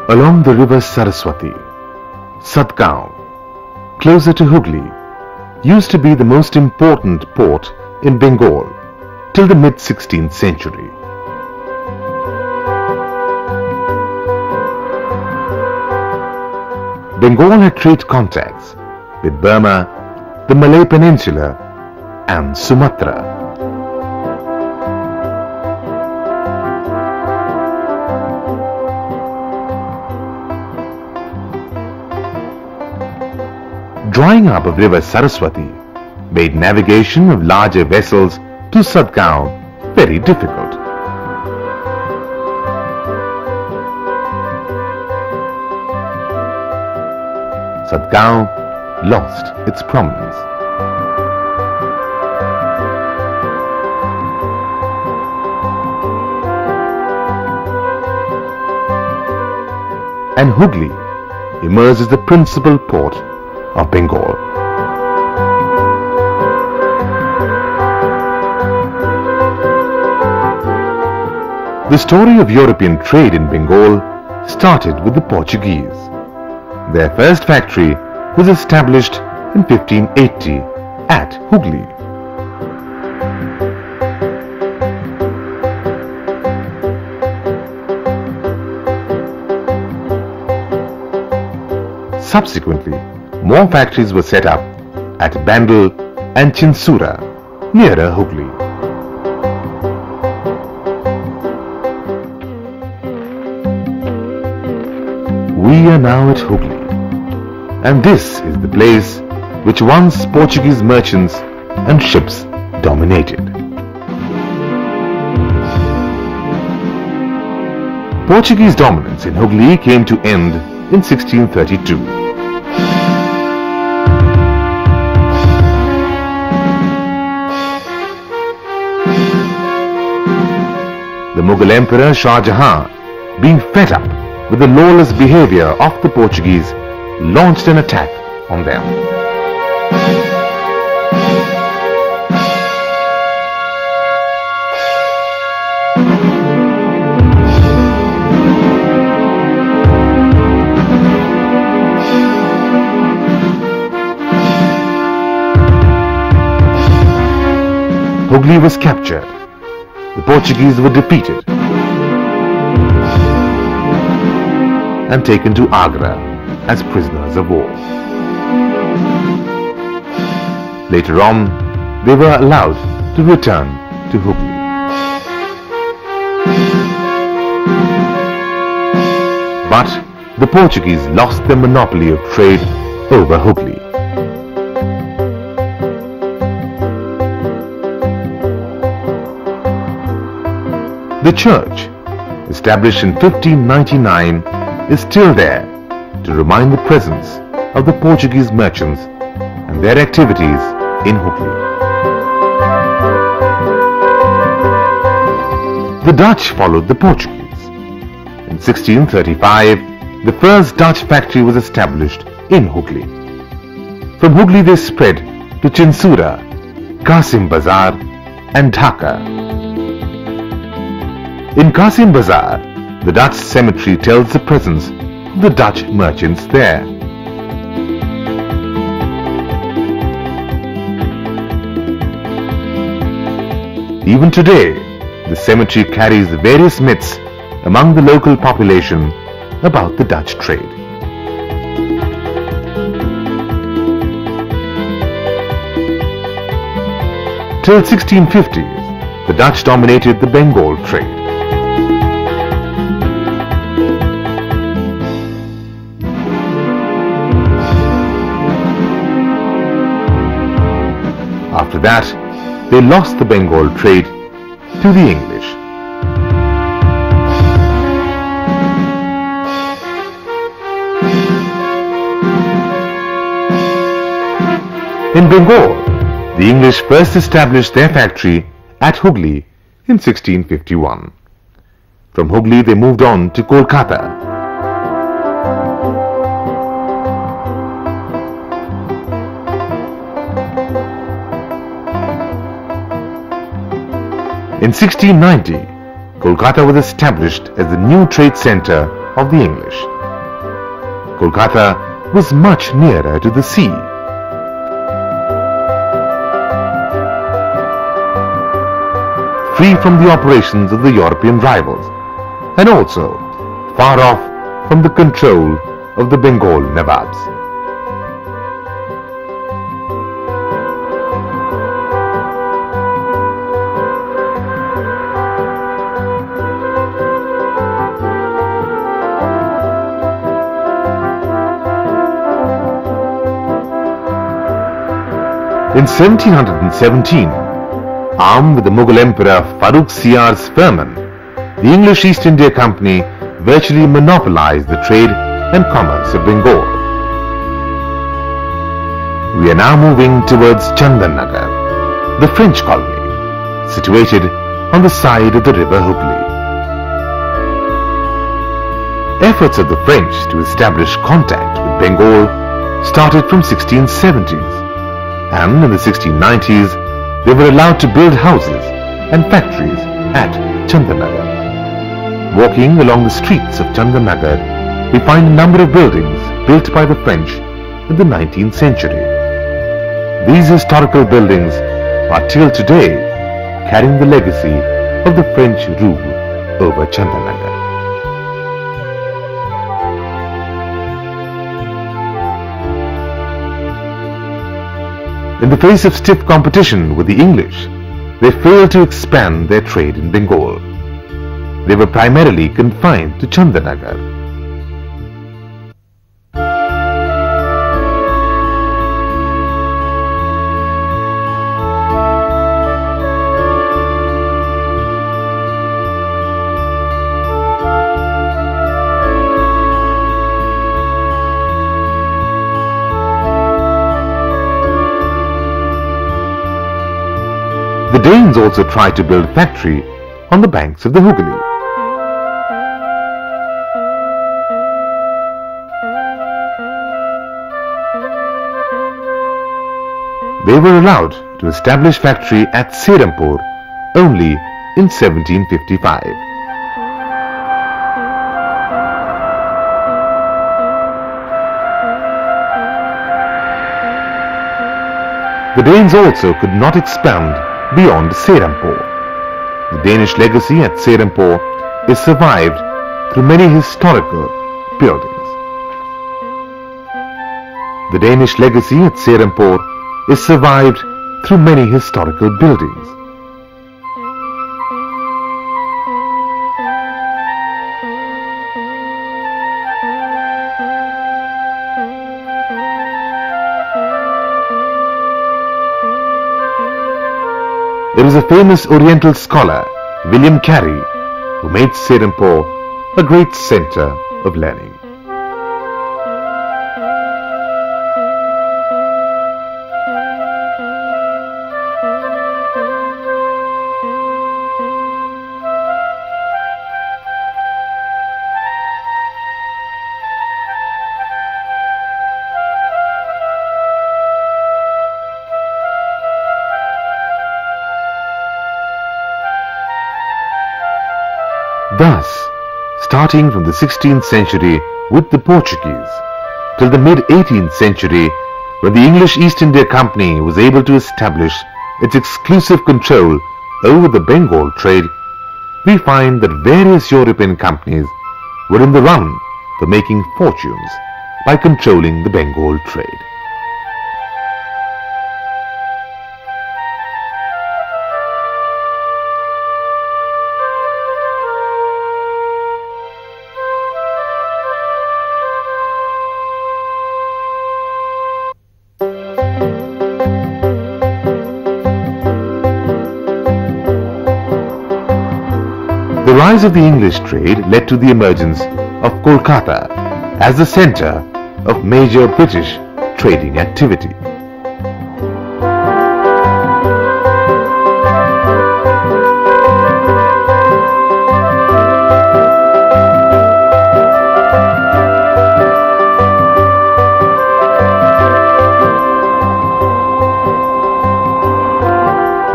Along the river Saraswati, Satgaon, closer to Hooghly, used to be the most important port in Bengal till the mid-16th century. Bengal had trade contacts with Burma, the Malay Peninsula and Sumatra. Drying up of river Saraswati made navigation of larger vessels to Satgaon very difficult. Satgaon lost its prominence. And Hooghly emerged as the principal port of Bengal. The story of European trade in Bengal started with the Portuguese. Their first factory was established in 1580 at Hooghly. Subsequently, more factories were set up at Bengal and Chinsura, nearer Hooghly. We are now at Hooghly, and this is the place which once Portuguese merchants and ships dominated. Portuguese dominance in Hooghly came to end in 1632. The Mughal Emperor Shah Jahan, being fed up with the lawless behavior of the Portuguese, launched an attack on them. Hooghly was captured. The Portuguese were defeated and taken to Agra as prisoners of war. Later on, they were allowed to return to Hooghly. But the Portuguese lost their monopoly of trade over Hooghly. The church, established in 1599, is still there to remind the presence of the Portuguese merchants and their activities in Hooghly. The Dutch followed the Portuguese. In 1635, the first Dutch factory was established in Hooghly. From Hooghly they spread to Chinsura, Qasim Bazar and Dhaka. In Qasim Bazar, the Dutch cemetery tells the presence of the Dutch merchants there. Even today, the cemetery carries various myths among the local population about the Dutch trade. Till 1650s, the Dutch dominated the Bengal trade. After that, they lost the Bengal trade to the English. In Bengal, the English first established their factory at Hooghly in 1651. From Hooghly they moved on to Kolkata. In 1690, Kolkata was established as the new trade center of the English. Kolkata was much nearer to the sea. Free from the operations of the European rivals, and also far off from the control of the Bengal Nawabs. In 1717, armed with the Mughal Emperor Farrukh Siyar's firman, the English East India Company virtually monopolized the trade and commerce of Bengal. We are now moving towards Chandanagar, the French colony, situated on the side of the river Hooghly. Efforts of the French to establish contact with Bengal started from 1670s, and in the 1690s they were allowed to build houses and factories at Chandanagar. Walking along the streets of Chandanagar, we find a number of buildings built by the French in the 19th century. These historical buildings are till today carrying the legacy of the French rule over Chandanagar. In the face of stiff competition with the English, they failed to expand their trade in Bengal. They were primarily confined to Chandanagar. The Danes also tried to build a factory on the banks of the Hooghly. They were allowed to establish factory at Serampore only in 1755. The Danes also could not expand beyond Serampore. The Danish legacy at Serampore is survived through many historical buildings. The Danish legacy at Serampore is survived through many historical buildings. There is a famous Oriental scholar, William Carey, who made Serampore a great center of learning. Thus, starting from the 16th century with the Portuguese till the mid-18th century, when the English East India Company was able to establish its exclusive control over the Bengal trade, we find that various European companies were in the run for making fortunes by controlling the Bengal trade. The rise of the English trade led to the emergence of Kolkata as the center of major British trading activity.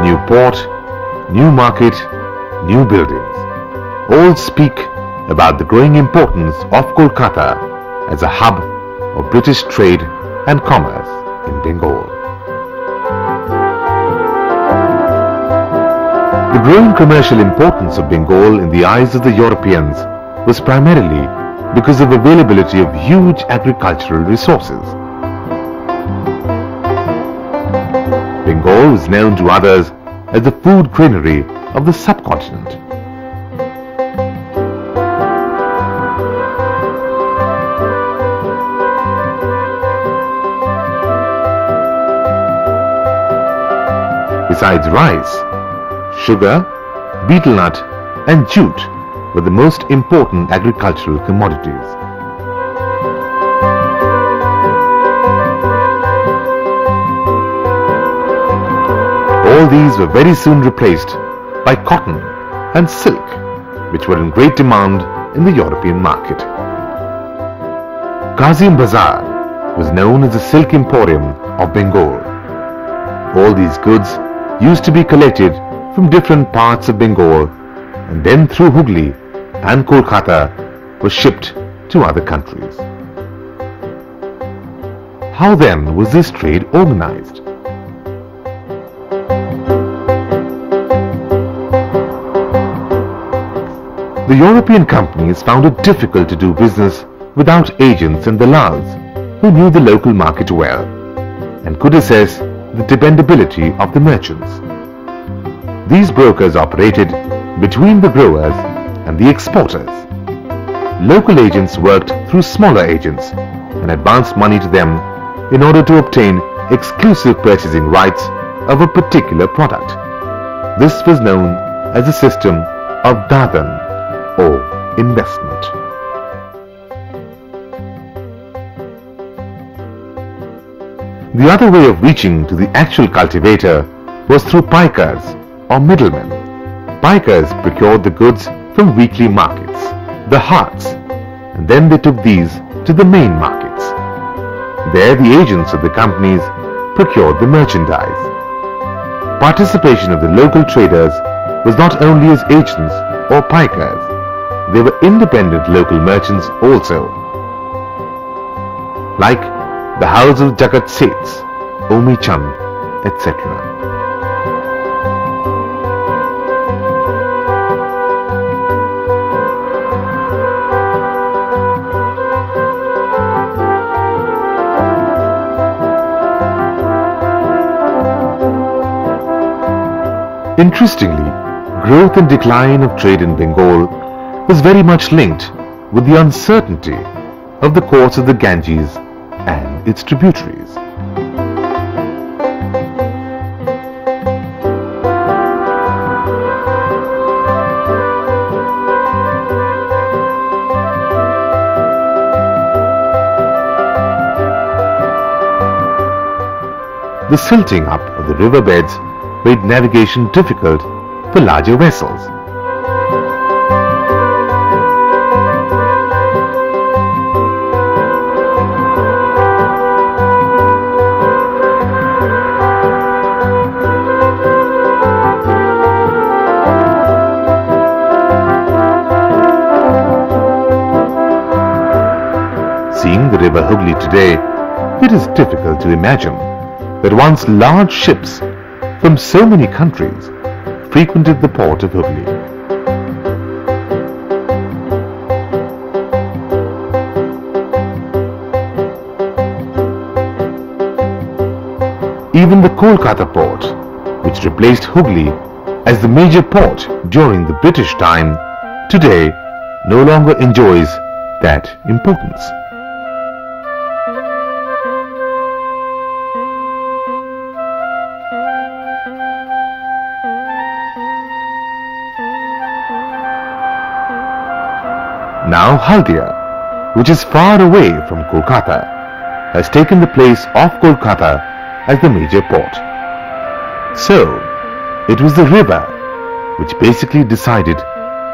New port, new market, new buildings all speak about the growing importance of Kolkata as a hub of British trade and commerce in Bengal. The growing commercial importance of Bengal in the eyes of the Europeans was primarily because of availability of huge agricultural resources. Bengal was known to others as the food granary of the subcontinent. Besides rice, sugar, betel nut and jute were the most important agricultural commodities. All these were very soon replaced by cotton and silk, which were in great demand in the European market. Kazim Bazar was known as the silk emporium of Bengal. All these goods used to be collected from different parts of Bengal and then through Hooghly and Kolkata were shipped to other countries. How then was this trade organized? The European companies found it difficult to do business without agents and dallals who knew the local market well and could assess the dependability of the merchants. These brokers operated between the growers and the exporters. Local agents worked through smaller agents and advanced money to them in order to obtain exclusive purchasing rights of a particular product. This was known as the system of dadan or investment. The other way of reaching to the actual cultivator was through paikars or middlemen. Paikars procured the goods from weekly markets, the hats, and then they took these to the main markets. There the agents of the companies procured the merchandise. Participation of the local traders was not only as agents or paikars, they were independent local merchants also, like the house of Jagat Seths, Omi Chand, etc. Interestingly, growth and decline of trade in Bengal was very much linked with the uncertainty of the course of the Ganges and its tributaries. The silting up of the riverbeds made navigation difficult for larger vessels. Seeing the river Hooghly today, it is difficult to imagine that once large ships from so many countries frequented the port of Hooghly. Even the Kolkata port, which replaced Hooghly as the major port during the British time, today no longer enjoys that importance. Now Haldia, which is far away from Kolkata, has taken the place of Kolkata as the major port. So, it was the river which basically decided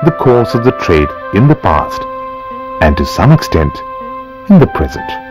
the course of the trade in the past and to some extent in the present.